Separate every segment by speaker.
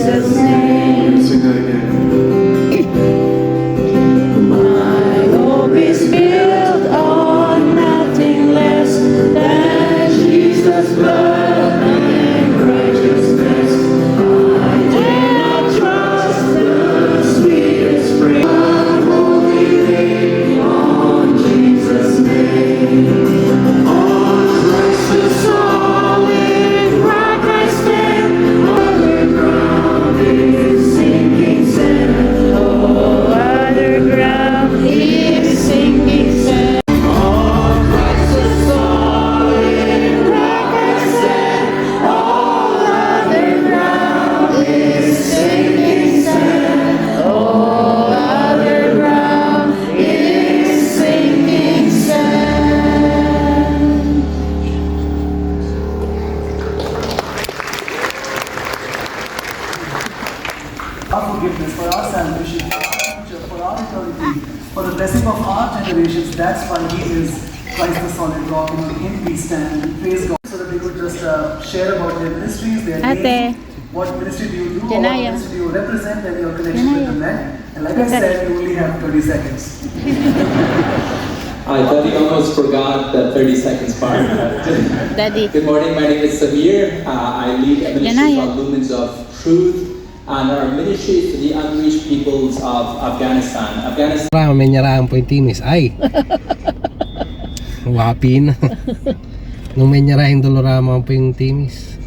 Speaker 1: Jesus' name.
Speaker 2: Sing that again.
Speaker 1: My hope is built on nothing less than Jesus' blood and righteousness. I dare not trust the sweetest frame, but wholly lean on Jesus' name. On Christ the solid rock I stand, other ground is sinking sand. Oh, other ground is sinking sand. On Christ the solid rock I stand, all other ground is sinking sand. All other ground is sinking sand.
Speaker 3: Our forgiveness, for our salvation, for our future, for our eternity, for the blessing of our generations. That's why He is Christ the solid rock, and on Him we stand. We praise God. So that they could just share about their ministries, their
Speaker 4: Ate.
Speaker 3: names, what ministry do you do, or what
Speaker 4: Janaya.
Speaker 3: ministry do you represent, and your connection with the men. And like I said, you only have 30 seconds.
Speaker 5: I thought you almost forgot the 30 seconds part.
Speaker 4: Daddy.
Speaker 5: Good morning, my name is Samir. I lead a ministry
Speaker 4: Yan na,
Speaker 5: called Lumens of Truth, and our ministry is to the unreached peoples of Afghanistan.
Speaker 6: May nyaraan po yung timis. Ay! Wapin. Nung may nyarahin dolorama po yung timis.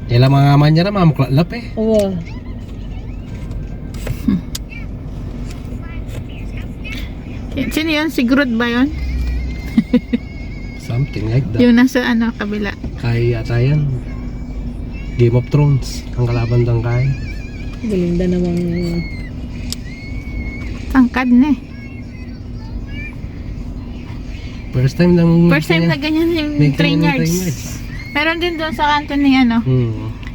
Speaker 6: Kailan mga manyara, mamuklatlap eh.
Speaker 4: Oo. Sino yun? Si Groot ba yun?
Speaker 6: Something like that.
Speaker 4: Yung nasa ano, kabila.
Speaker 6: Kaya yata yan. Game of Thrones. Ang kalaban ng kaya.
Speaker 4: Galing na namang tangkad na eh.
Speaker 6: First time
Speaker 4: na ganyan yung
Speaker 6: may
Speaker 4: train
Speaker 6: ganyan yung
Speaker 4: yards. Meron din doon sa kanto ni ano.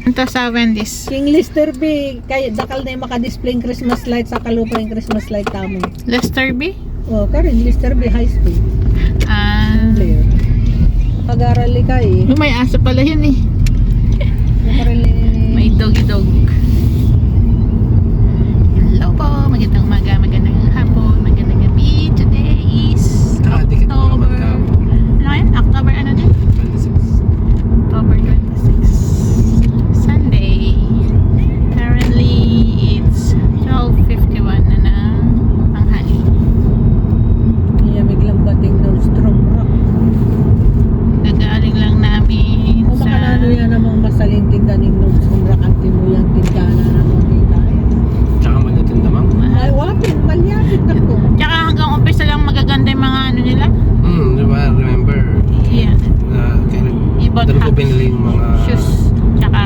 Speaker 4: Ito sa Wendy's.
Speaker 7: King Lester B, kay dakal na yung maka-display yung Christmas light sa kalupa yung Christmas light tamo.
Speaker 4: Lester B?
Speaker 7: Oh, karin Lester B High School. Blair. Pag-arali ka eh.
Speaker 4: May aso pala yun eh. May doggy-dog. Hello po, magandang umaga, magandang hapon, magandang gabi. Today is October. Ano yan? October ano din?
Speaker 6: 26.
Speaker 4: October 26. Sunday. Currently, it's 12:51 na ng tanghali.
Speaker 7: Kaya biglang bating ng strong rock.
Speaker 4: Gagaling lang namin
Speaker 7: Kung
Speaker 4: sa...
Speaker 7: makanano yan namang masalinting ganing ng strong rock ang timo yung tindana namang kita eh.
Speaker 6: Tsaka manatin naman.
Speaker 7: Ay, wapin, malyapit ako.
Speaker 4: Tsaka hanggang umpisa lang magaganda yung mga ano nila.
Speaker 6: Diba? Remember?
Speaker 4: Yeah.
Speaker 6: Na
Speaker 4: Ibon
Speaker 6: doon ko
Speaker 4: hats.
Speaker 6: binili yung mga
Speaker 4: Shoes. Tsaka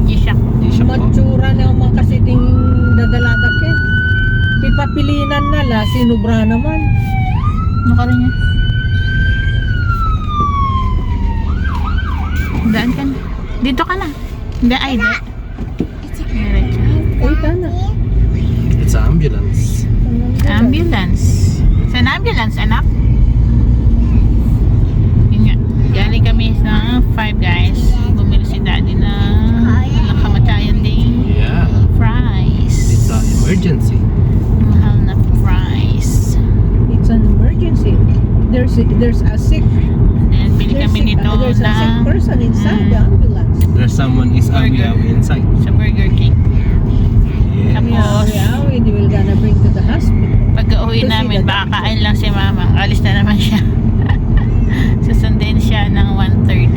Speaker 4: G-Shock.
Speaker 6: G-Shock po.
Speaker 7: Matsura na yung mga kasiting dadaladak eh. Pipapilinan na la, sinubra naman.
Speaker 4: Ano ka rin yan? Daan ka na. Dito ka na. Hindi, ay, di. Diretso.
Speaker 7: Ay, tana.
Speaker 6: It's an ambulance.
Speaker 4: Ambulance. Saan ambulance, anak? Yun nga. Galing kami sa Five Guys. Bumili si daddy na nakamatayan ding
Speaker 6: Yeah.
Speaker 4: fries.
Speaker 6: It's an emergency.
Speaker 4: Mahal na fries.
Speaker 7: It's an emergency. There's a sick
Speaker 4: Then, bili kami nito
Speaker 7: there's a sick
Speaker 4: ng
Speaker 7: person inside the ambulance.
Speaker 6: There's someone is
Speaker 4: Burger.
Speaker 6: inside.
Speaker 4: sa Burger King.
Speaker 6: Yes.
Speaker 4: Tapos,
Speaker 7: We will gonna bring to the hospital.
Speaker 4: pagka-uwi namin, baka kain lang si mama. Alis na naman siya. Susundin siya ng 1:30.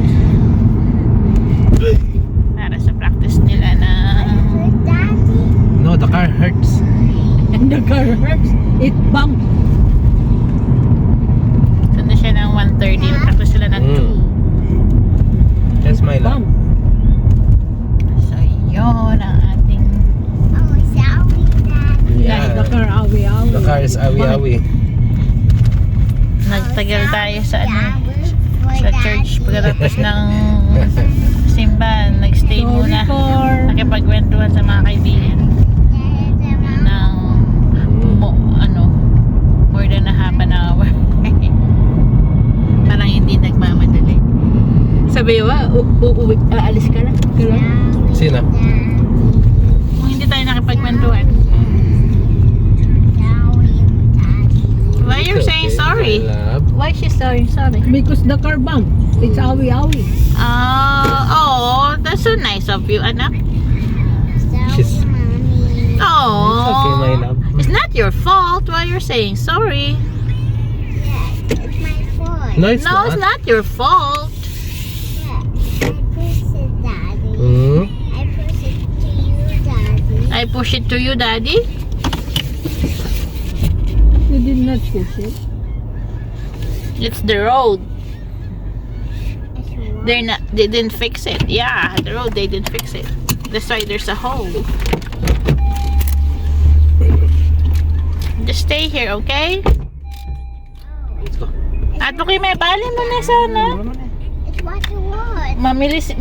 Speaker 4: Para sa practice nila na
Speaker 6: No, the car hurts.
Speaker 7: And the car hurts. It bumped.
Speaker 4: sundin siya ng 1:30. Practice sila ng 2.
Speaker 6: That's my love.
Speaker 7: Bump.
Speaker 4: So, yun ang ating
Speaker 6: Yeah.
Speaker 7: The car awi-awi.
Speaker 6: The car is awi-awi.
Speaker 4: nagtagal tayo sa sa church pagkatapos ng simbahan. Nagstay muna. Nakipagkwentuhan sa mga kaibigan ng more than a half an hour. Parang hindi nagmamadali. Sabi ba, aalis ka na?
Speaker 6: Sino?
Speaker 4: Sorry.
Speaker 7: Because the car bump. It's awi-awi.
Speaker 4: Oh, that's so nice of you, anak.
Speaker 6: She's
Speaker 4: Oh,
Speaker 6: okay, my love.
Speaker 4: it's not your fault. Why you're saying sorry?
Speaker 2: It's my fault.
Speaker 6: No, it's
Speaker 4: No,
Speaker 6: not.
Speaker 4: it's not your fault.
Speaker 2: I push it, Daddy.
Speaker 6: Hmm?
Speaker 2: I push it to you, Daddy.
Speaker 4: I push it to you, Daddy.
Speaker 7: You did not push it.
Speaker 4: It's the road.
Speaker 2: It's wrong.
Speaker 4: They didn't fix it. Yeah, the road, they didn't fix it. That's why there's a hole. Just stay here, okay?
Speaker 6: Let's go.
Speaker 4: At okay, may bali mo na sana.
Speaker 2: It's what you want.
Speaker 4: Mamilis,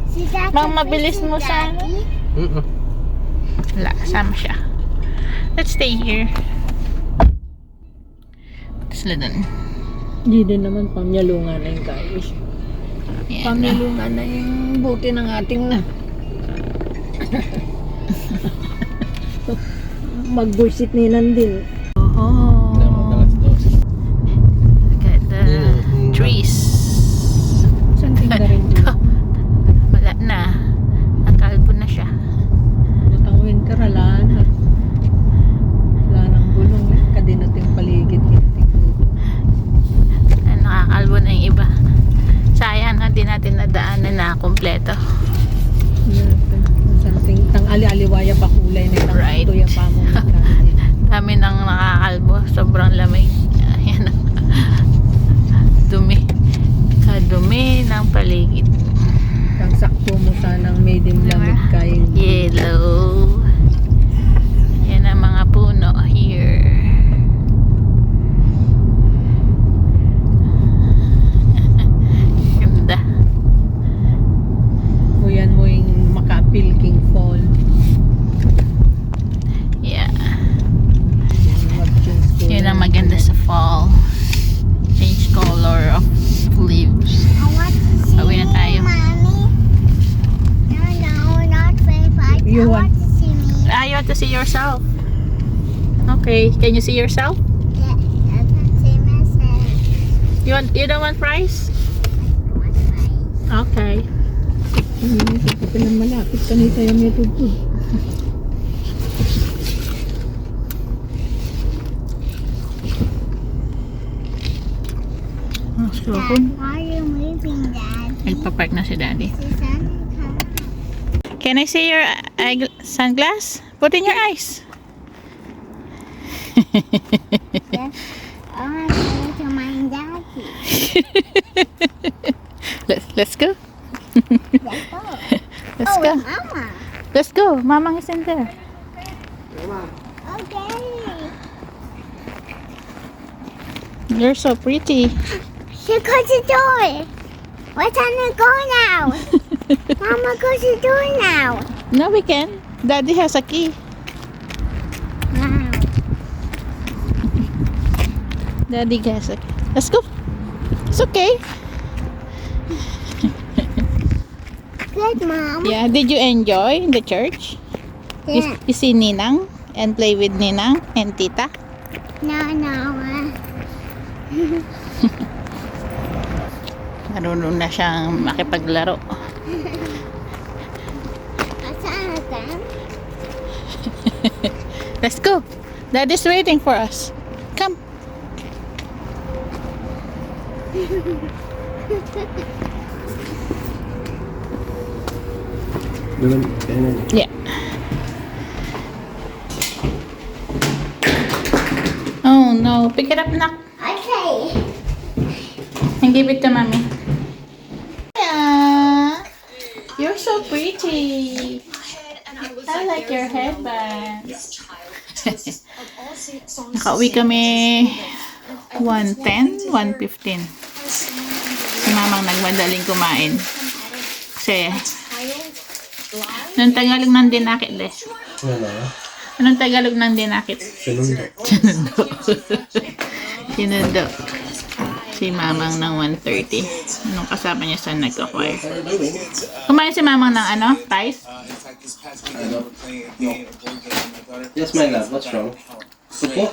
Speaker 2: See that?
Speaker 4: Mang mabilis mo sana.
Speaker 2: Daddy?
Speaker 4: Wala, sama siya. Let's stay here. Sila dun.
Speaker 7: Hindi din naman pamyalungan na yung guys.
Speaker 4: Yan.
Speaker 7: Pamyalungan na yung buti ng ating na. Mag-bullshit nilan din.
Speaker 4: Oh, look at the trees.
Speaker 7: Something na rin dito.
Speaker 4: Wala na. Nakalbo na siya.
Speaker 7: Matang winter, wala na. Wala nang gulong. Kadinating paligid.
Speaker 4: Nakakalbo na yung iba. Sayang na din natin nadaanan na kompleto.
Speaker 7: Something tang ali-aliwaya pa kulay na tang
Speaker 4: Right.
Speaker 7: tuya pa mo.
Speaker 4: Dami nang nakakalbo. Sobrang lamig. Ayan. Dumi. Kadumi ng paligid.
Speaker 7: Tang sakto mo sanang medium lamig kayo.
Speaker 4: Yellow. Yan ang mga puno here. Ganda.
Speaker 7: Huyan mo yung Makapil King Fall.
Speaker 4: Yeah.
Speaker 7: Mag-change ko
Speaker 4: Yun ang maganda sa fall. Change color of leaves.
Speaker 2: I want to see
Speaker 4: Pauwi na tayo.
Speaker 2: Mommy. No, not very far.
Speaker 7: You
Speaker 2: I
Speaker 7: want-
Speaker 2: want to see me.
Speaker 4: You want to see yourself. Okay, can you see yourself?
Speaker 2: Yeah, I can see myself.
Speaker 4: You don't want fries?
Speaker 2: I want fries.
Speaker 4: Okay.
Speaker 7: Hindi ko lang malapit kanita yung may tugtog.
Speaker 4: So,
Speaker 2: Dad, why are you moving, Dad?
Speaker 4: nagpa-park na si Daddy.
Speaker 2: See something come.
Speaker 4: Can I see your sunglass? Put in your eyes.
Speaker 2: Yeah. I want to go to my daddy.
Speaker 4: Let's go.
Speaker 2: Let's go.
Speaker 4: Let's
Speaker 2: Oh,
Speaker 4: go.
Speaker 2: with Mama.
Speaker 4: Let's go. Mamang is in there.
Speaker 2: Okay.
Speaker 4: You're so pretty.
Speaker 2: She closed the door. We're trying to go now. Mama, close the door now.
Speaker 4: No, we can. Daddy has a key.
Speaker 2: Wow.
Speaker 4: Daddy has a key. Let's go. It's okay.
Speaker 2: Good, Mom.
Speaker 4: Yeah. Did you enjoy the church?
Speaker 2: Yeah.
Speaker 4: You see Ninang and play with Ninang and Tita?
Speaker 2: No.
Speaker 4: Marunong na siyang makipaglaro.
Speaker 2: What's that then?
Speaker 4: Let's go. Daddy's waiting for us. Come. Yeah. Oh no. Pick it up, Nak.
Speaker 2: Okay.
Speaker 4: And give it to Mommy. Yeah. You're so pretty. I like your headband. Nakauwi kami 1:10, 1:15. Si Mamang nagmadaling kumain. Kasi anong Tagalog ng dinakit, Le?
Speaker 6: Ano?
Speaker 4: Anong Tagalog ng dinakit?
Speaker 6: Sinundo.
Speaker 4: Sinundo. Si Mamang ng 1:30. Anong kasama niya sa nagka-choir? Kumain si Mamang ng ano? Fries?
Speaker 6: Yes, my love. What's wrong? Supo?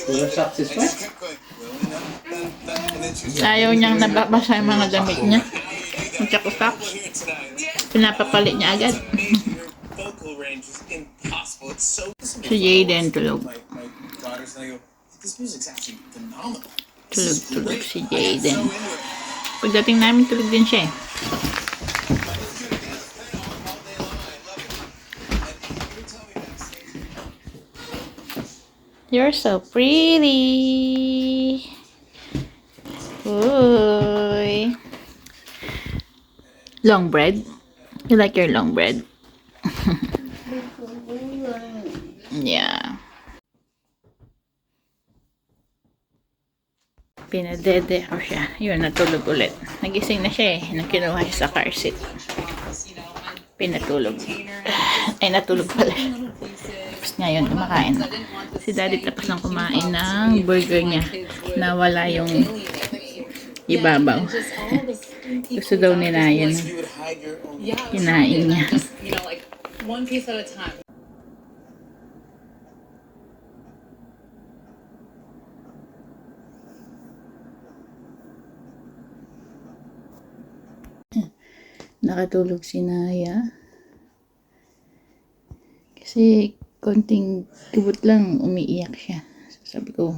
Speaker 6: You were satisfied?
Speaker 4: Ayaw niyang nababasa yung mga damit niya. Ang tsak-tsak. Pinapapalit niya agad. Si Jaden tulog. Tulog si Jaden. Pagdating namin tulog din siya eh. You're so pretty. Uy. Long bread? You like your long bread? Yeah. Pinadede ko siya. Yun, natulog ulit. Nagising na siya eh. Nung kinuha siya sa car seat. Pinatulog. Ay, natulog pala. Tapos ngayon, kumakain. Si daddy tapos nang kumain ng burger niya. Nawala yung ibabaw. Gusto daw nila yan. Kinain niya.
Speaker 8: One piece at a time.
Speaker 4: Nakatulog si Naya. Kasi konting tubot lang umiiyak siya. So, sabi ko,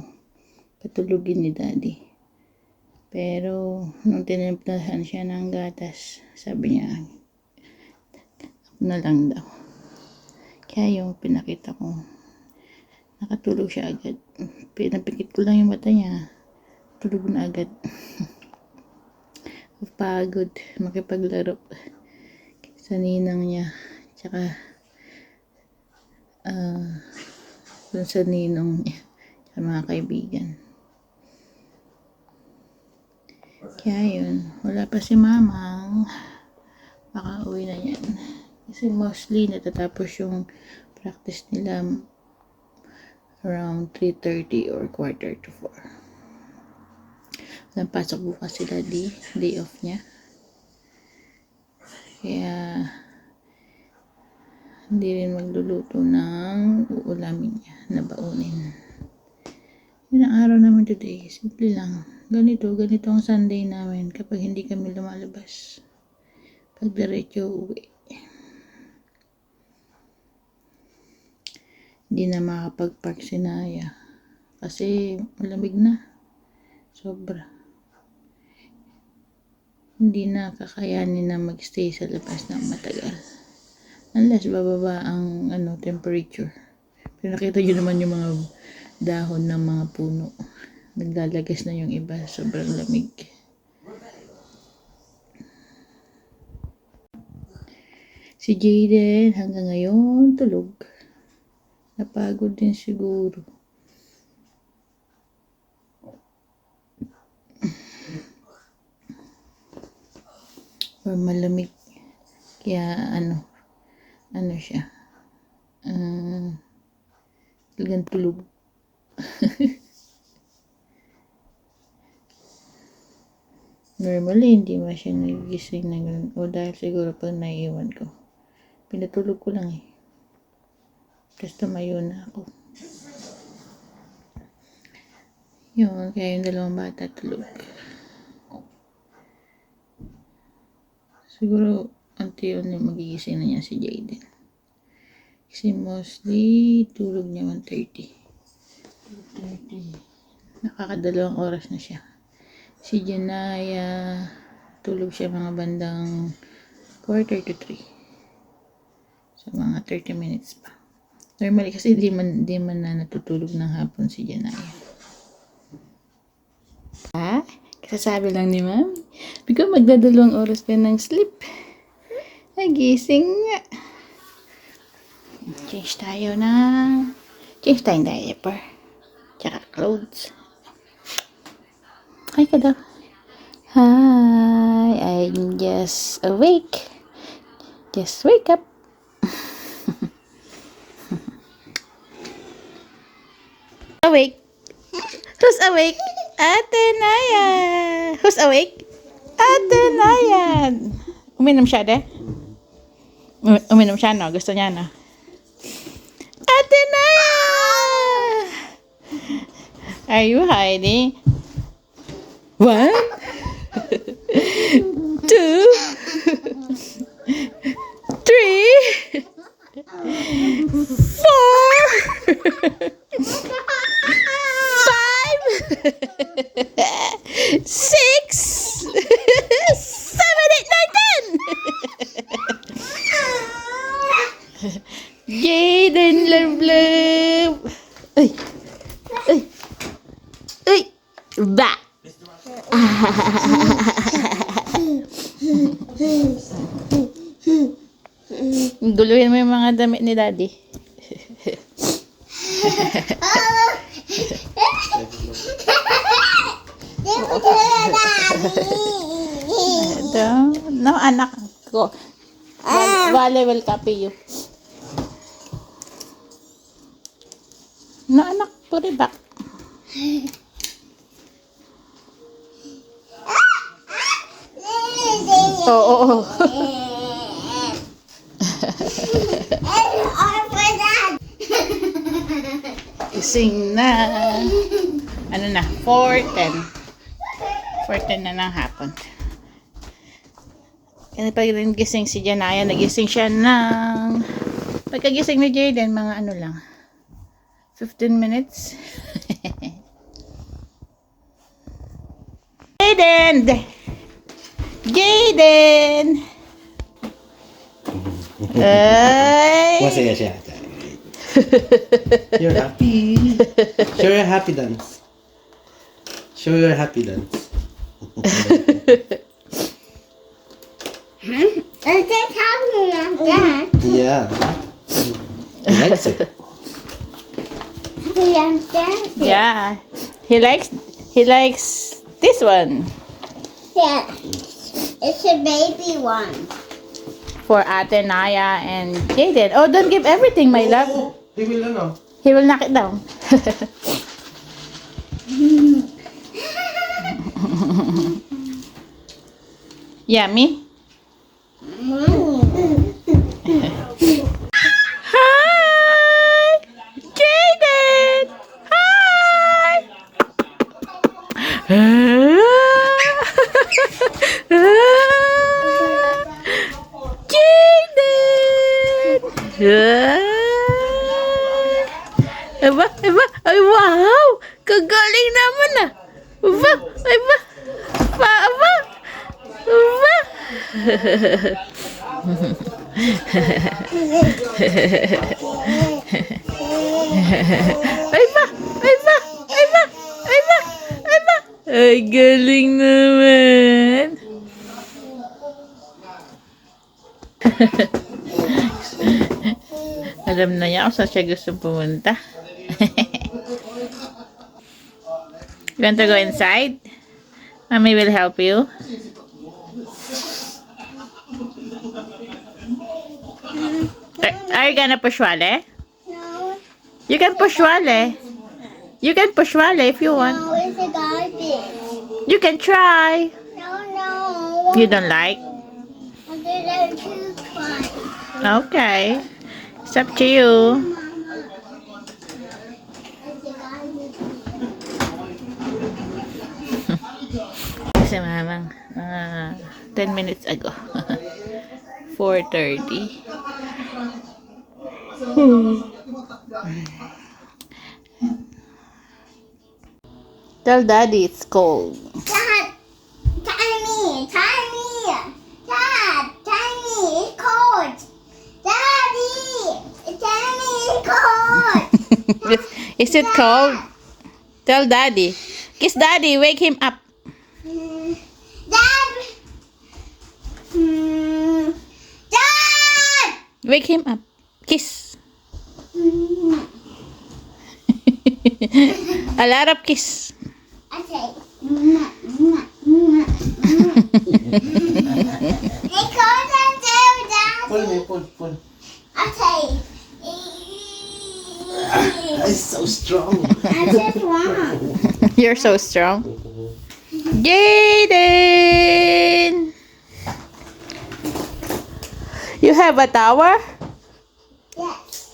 Speaker 4: patulugin ni daddy. Pero nung tinimplahan siya ng gatas, sabi niya, ako na lang daw. Kaya yung pinakita ko, nakatulog siya agad. Pinapikit ko lang yung mata niya, tulog na agad. Pagod makipaglaro sa ninang niya, tsaka dun sa ninong niya, sa mga kaibigan. Kaya yun, wala pa si mamang, baka uwi na yan. Kasi mostly natatapos yung practice nila around 3:30 or 3:45. Walang pasok bukas si daddy, day off niya. Kaya hindi rin magluluto ng uulamin niya na baunin. Yun ang araw naman today, simple lang. Ganito ang Sunday namin kapag hindi kami lumalabas. Pag diretso uwi. Hindi na makapag-park si Naya kasi malamig na. Sobra. Hindi na kakayanin na magstay sa labas ng matagal. Unless bababa ang temperature. Pero nakita nyo naman yung mga dahon ng mga puno. Naglalagas na yung iba. Sobrang lamig. Si Jaden hanggang ngayon tulog. Napagod din siguro. Or malamig. Kaya ano siya. Talagang tulog. Normally, hindi ba siya nagising na ganun. O dahil siguro pag naiiwan ko. Pinatulog ko lang eh. Tapos tumayo na ako. Yun, kaya yung dalawang bata tulog. Siguro, unti-unti magigising na niya si Jaden. Kasi mostly, tulog niya 1:30. Nakakadalawang oras na siya. Si Janaya, tulog siya mga bandang 2:45. So, mga 30 minutes pa. Normally, kasi di man na natutulog ng hapon si Janaya. Kasasabi lang ni Mami. Bigla magdadalawang oras ka ng sleep. Nagising nga. Change tayo ng diaper. Tsaka clothes. Hi ka daw. Hi, I'm just awake. Just wake up. Awake. Who's awake? Ate Naya. Who's awake? Ate Naya. Uminom siya, de? Uminom siya, no? Gusto niya, no? Ate Naya! Are you hiding? 1, 2, 3, 4, 5, 6, 7, 8, 9, 10. Jaden, love, love. Ay, ay, ay, ba. Guluhin mo yung mga damit ni Daddy. Ito, no, anak ko. Vale will copy you. No, anak, put it back. Oo. Gising na. Ano na? 4:10. 4:10 na ng hapon. Kaya pag rin gising si Janaya, nagising siya ng... Pagkagising ni Jaden, mga ano lang. 15 minutes. Jaden! Jaden! Ay!
Speaker 6: Masaya siya. You're happy. Show your happy dance. Show your happy dance.
Speaker 2: Is it happy like that?
Speaker 6: Yeah. He likes it.
Speaker 2: Happy like that?
Speaker 4: Yeah. He likes this one.
Speaker 2: Yeah. It's a baby one.
Speaker 4: For Ate Naya and Jaden. Oh, don't give everything, my love.
Speaker 6: Oh, he will ano?
Speaker 4: He will knock it down. Yummy? Hi! Jaden! Hi! Jaden! Aba, aba, ay wow! Kagaling naman ah! Aba, aba, aba, aba, aba. Ay ba, ay ba, ay ba, ay ba, ay ba. Ay, galing naman. Alam na niya kung saan siya gusto pumunta. You want to go inside? Mommy will help you. Are you gonna push Wale?
Speaker 2: No,
Speaker 4: You can push Wale. You can push Wale if you want.
Speaker 2: no, it's a garbage.
Speaker 4: You can try.
Speaker 2: No.
Speaker 4: You don't like?
Speaker 2: I didn't choose one.
Speaker 4: Okay. It's up to you.
Speaker 2: It's a garbage.
Speaker 4: Kasi mamang 10 minutes ago. 4:30. Tell Daddy it's cold.
Speaker 2: Dad, tie me. Dad, tie me. It's cold. Daddy, tie me. It's cold.
Speaker 4: Is it cold? Tell Daddy. Kiss Daddy. Wake him up.
Speaker 2: Dad. Dad.
Speaker 4: Wake him up. Kiss. A lot of kiss.
Speaker 2: Okay. It's cold and Dad.
Speaker 6: Pull me, pull.
Speaker 2: Okay.
Speaker 6: It's so strong.
Speaker 2: I just want.
Speaker 4: You're so strong. Jaden! You have a tower?
Speaker 2: Yes.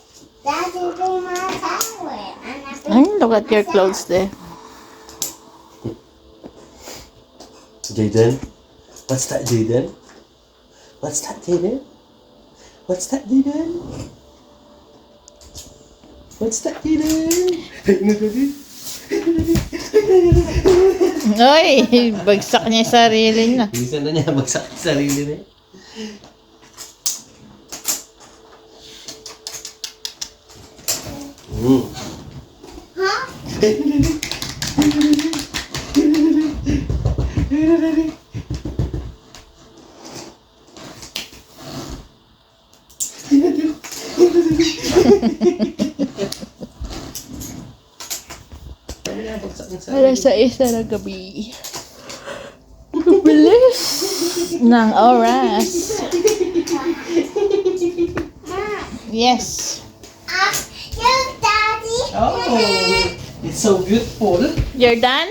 Speaker 2: Daddy, do my tablet. And I think
Speaker 4: Ay, look at your clothes there.
Speaker 6: Jaden? What's that, Jaden? What's that, Jaden? What's that, Jaden? What's that, Jaden?
Speaker 4: Ay, bagsak niya yung sarili niya.
Speaker 6: Minsan na niya bagsak sa sarili niya.
Speaker 2: huh?
Speaker 4: Alas 6 na ng gabi. Bilis ng oras. Yes.
Speaker 2: You, Daddy.
Speaker 6: Oh, it's so beautiful.
Speaker 4: You're done?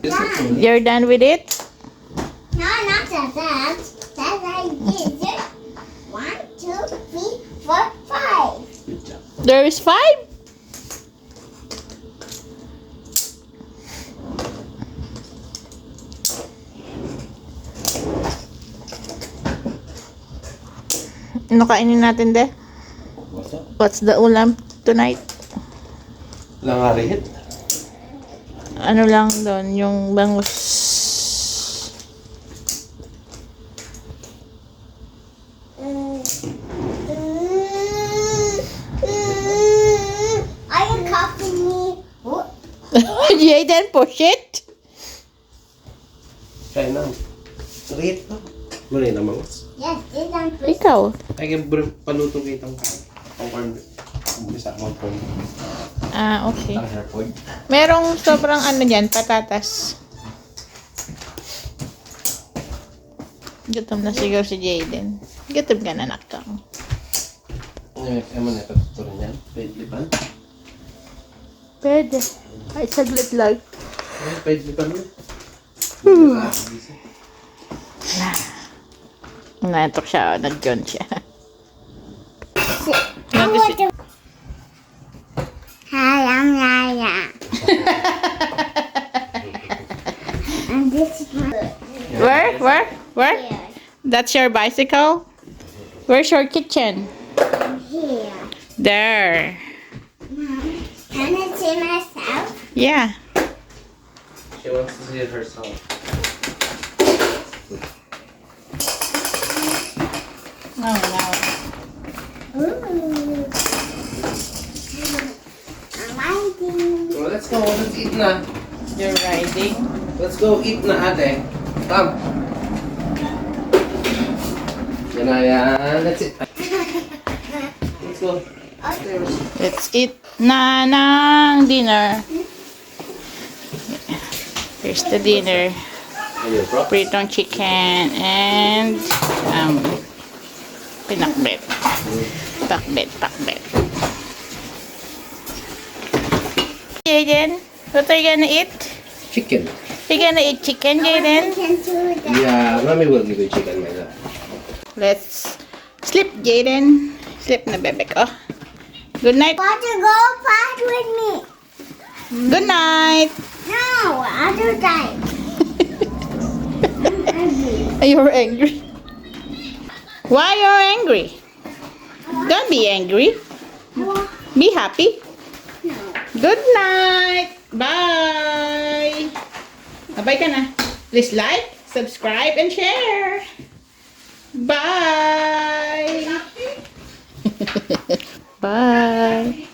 Speaker 6: Beautiful.
Speaker 4: You're done with it?
Speaker 2: No, not that. That I did it. 1, 2, 3, 4, 5.
Speaker 6: Good job.
Speaker 4: There is 5? Ano kainin natin, de?
Speaker 6: What's up?
Speaker 4: What's the ulam tonight?
Speaker 6: Langarihit.
Speaker 4: Ano lang doon, yung bangus.
Speaker 2: Are you copying me? What?
Speaker 4: Jaden, push it.
Speaker 6: Kaya na. Rihit pa. Muli na mangas.
Speaker 2: Yes, this one.
Speaker 4: Ikaw.
Speaker 6: Ay, paluto kayo itong kain. Ang corn. Bisa ang corn.
Speaker 4: Ah, okay.
Speaker 6: Ang hairpod.
Speaker 4: Merong sobrang ano dyan, patatas. Gutom na siguro si Jaden. Gutom ka na, nakang.
Speaker 6: Ay, mo na patuturin yan. Pwede ba?
Speaker 4: Pwede. Ay, saglit lang.
Speaker 6: Ay, pwede ba mo?
Speaker 4: Natok siya, nag-gun siya.
Speaker 2: Hi, I'm Yaya. And this is my
Speaker 4: Where? That's your bicycle? Where's your kitchen?
Speaker 2: here.
Speaker 4: There.
Speaker 2: Can I see myself?
Speaker 4: Yeah.
Speaker 6: She wants to see it herself.
Speaker 4: No.
Speaker 2: Ooh. I'm riding.
Speaker 6: Well, let's go. Let's eat na.
Speaker 4: You're riding.
Speaker 6: Let's go eat na, ate. Come. Yan na yan. Let's eat. Let's go.
Speaker 4: Let's eat na ng dinner. Here's the dinner. Pritong chicken and pinakbet. Pakbet. Jaden, what are you gonna eat?
Speaker 6: Chicken.
Speaker 4: You gonna eat chicken, Jaden?
Speaker 2: Can do that.
Speaker 6: Yeah, mommy will give you chicken, my love.
Speaker 4: Let's sleep, Jaden. Sleep na, bebe ko. Good night.
Speaker 2: Want to go fight with me?
Speaker 4: Good night.
Speaker 2: No, other time. I'm angry.
Speaker 4: You're angry. Why you're angry? Don't be angry. Be happy.
Speaker 2: No.
Speaker 4: Good night. Bye. Bye ka na. Please like, subscribe, and share. Bye. Bye.